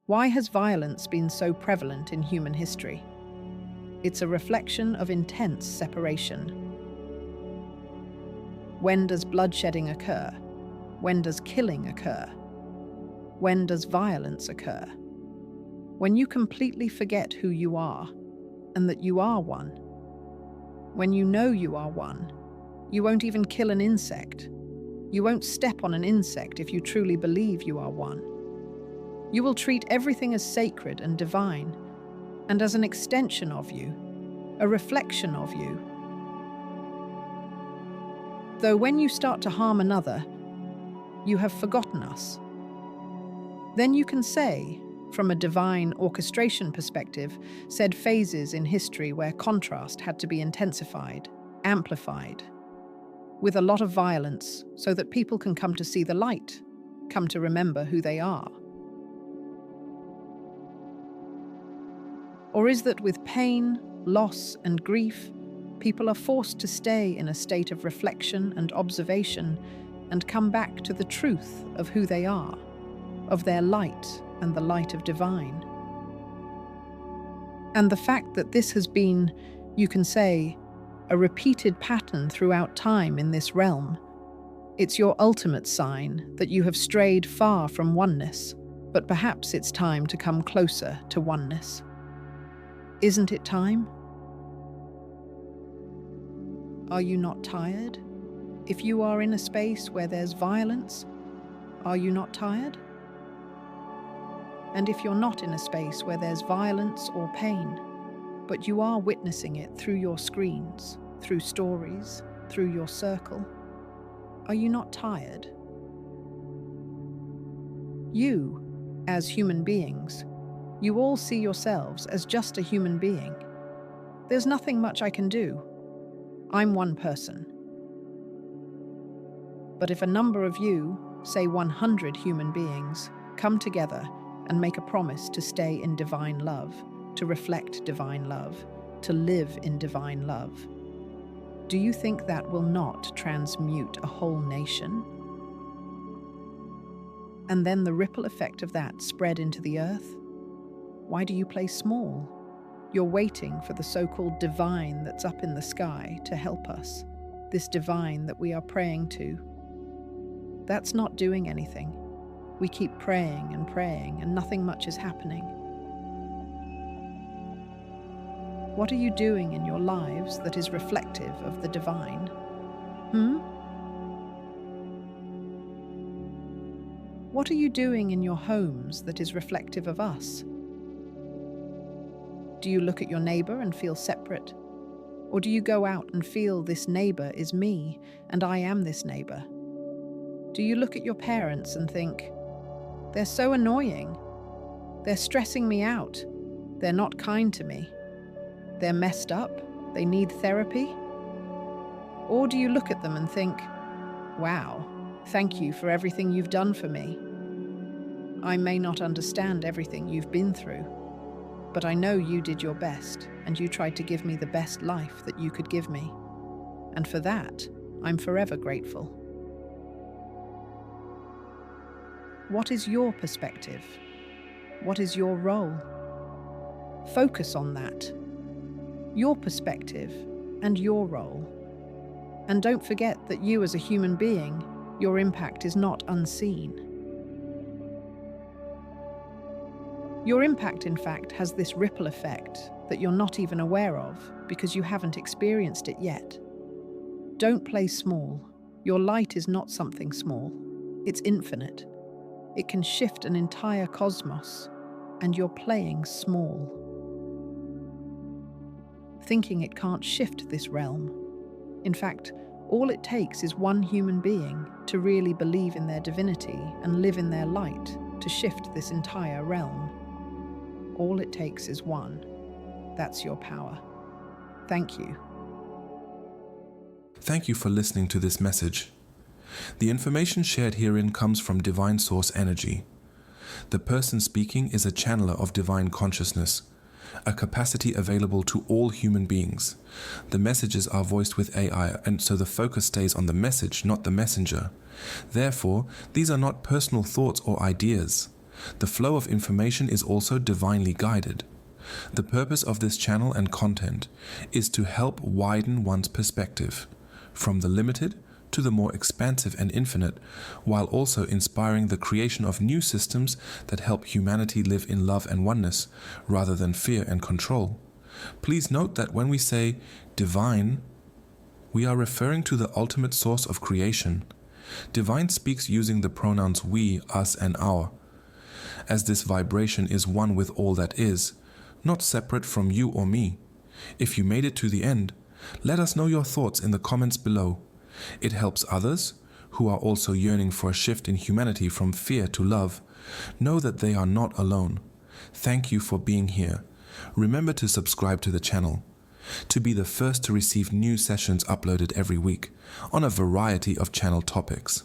Why has violence been so prevalent in human history? It's a reflection of intense separation. When does bloodshedding occur? When does killing occur? When does violence occur? When you completely forget who you are and that you are one. When you know you are one, you won't even kill an insect. You won't step on an insect if you truly believe you are one. You will treat everything as sacred and divine, and as an extension of you, a reflection of you. Though when you start to harm another, you have forgotten us. Then you can say, from a divine orchestration perspective, said phases in history where contrast had to be intensified, amplified, with a lot of violence so that people can come to see the light, come to remember who they are. Or is that with pain, loss, and grief, people are forced to stay in a state of reflection and observation and come back to the truth of who they are, of their light and the light of divine? And the fact that this has been, you can say, a repeated pattern throughout time in this realm, it's your ultimate sign that you have strayed far from oneness, but perhaps it's time to come closer to oneness. Isn't it time? Are you not tired? If you are in a space where there's violence, are you not tired? And if you're not in a space where there's violence or pain, but you are witnessing it through your screens, through stories, through your circle, are you not tired? You, as human beings, you all see yourselves as just a human being. There's nothing much I can do. I'm one person. But if a number of you, say 100 human beings, come together and make a promise to stay in divine love, to reflect divine love, to live in divine love, do you think that will not transmute a whole nation? And then the ripple effect of that spread into the earth? Why do you play small? You're waiting for the so-called divine that's up in the sky to help us, this divine that we are praying to. That's not doing anything. We keep praying and nothing much is happening. What are you doing in your lives that is reflective of the divine? What are you doing in your homes that is reflective of us? Do you look at your neighbor and feel separate? Or do you go out and feel this neighbor is me and I am this neighbor? Do you look at your parents and think, they're so annoying, they're stressing me out, they're not kind to me, they're messed up, they need therapy? Or do you look at them and think, wow, thank you for everything you've done for me. I may not understand everything you've been through, but I know you did your best and you tried to give me the best life that you could give me. And for that, I'm forever grateful. What is your perspective? What is your role? Focus on that. Your perspective and your role. And don't forget that you as a human being, your impact is not unseen. Your impact, in fact, has this ripple effect that you're not even aware of because you haven't experienced it yet. Don't play small. Your light is not something small. It's infinite. It can shift an entire cosmos, and you're playing small. Thinking it can't shift this realm. In fact, all it takes is one human being to really believe in their divinity and live in their light to shift this entire realm. All it takes is one. That's your power. Thank you. Thank you for listening to this message. The information shared herein comes from divine source energy. The person speaking is a channeler of divine consciousness, a capacity available to all human beings. The messages are voiced with AI, and so the focus stays on the message, not the messenger. Therefore, these are not personal thoughts or ideas. The flow of information is also divinely guided. The purpose of this channel and content is to help widen one's perspective, from the limited to the more expansive and infinite, while also inspiring the creation of new systems that help humanity live in love and oneness, rather than fear and control. Please note that when we say divine, we are referring to the ultimate source of creation. Divine speaks using the pronouns we, us, and our, as this vibration is one with all that is, not separate from you or me. If you made it to the end, let us know your thoughts in the comments below. It helps others, who are also yearning for a shift in humanity from fear to love, know that they are not alone. Thank you for being here. Remember to subscribe to the channel, to be the first to receive new sessions uploaded every week on a variety of channel topics.